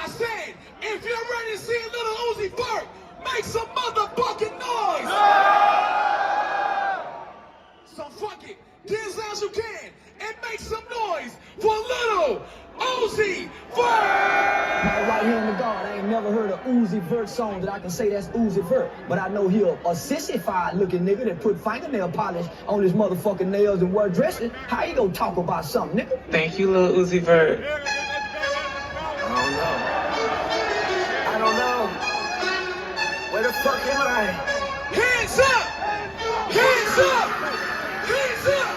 I said, if you're ready to see a little Uzi Vert, make some motherfucking noise. So fuck it, get as loud as you can and make some noise for little Uzi Vert. My right hand to God, I ain't never heard a Uzi Vert song that I can say that's Uzi Vert. But I know he a sissified looking nigga that put fingernail polish on his motherfucking nails and wear dresses. How you gonna talk about something, nigga? Thank you, Lil Uzi Vert. I don't know. Where the fuck am I? Hands up! Hands up! Hands up!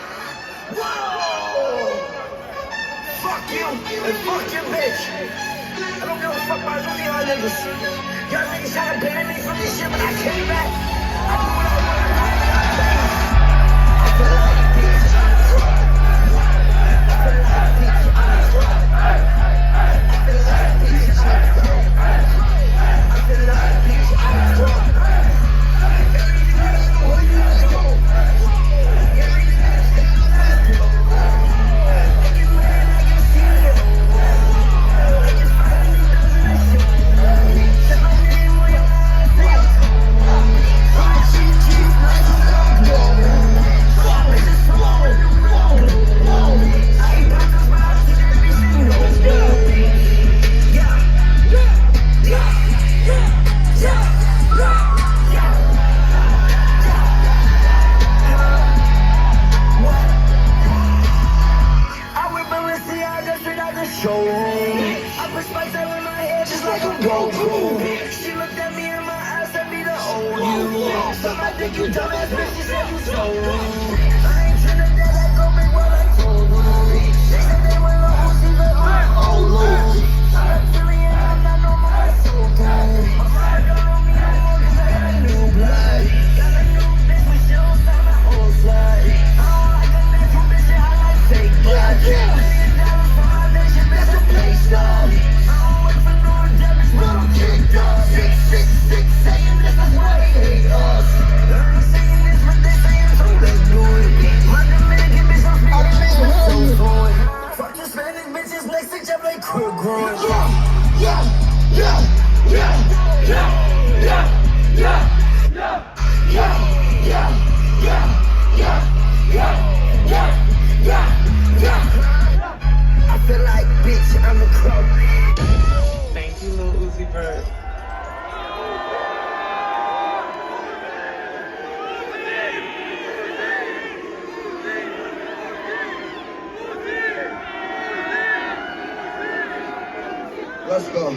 Whoa! Fuck you and fuck your bitch. I don't give a fuck about none of y'all niggas. Y'all niggas tried to ban me from this shit when I came back. I do what I want. I feel like a bitch. I feel like a bitch. I feel like a bitch. I feel like a bitch. I put spikes all in my head just like a Goku. She looked at me in my eyes, said me to old you. So I think you dumbass bitch, she said you so rude. I ain't tryna that I go make what I told you. They said they were the Uzi, but I'm old loose. I'm not feeling it, I'm not normal, I'm so good. My father don't know me no more cause I got a new blood. Got a new bitch, but she don't sound my old slut. I don't like a natural bitch, I like fake blood. I don't wait for no damage, but I'm kicked up. 666 saying this is why they hate us. I ain't saying this, but they saying so let's do it. My Dominican bitch, I'm so fluid. Fuck the Spanish bitches, they stitch up like quick growing. I feel like bitch, I'm a crow. Thank you, Lil Uzi Vert. Let's go.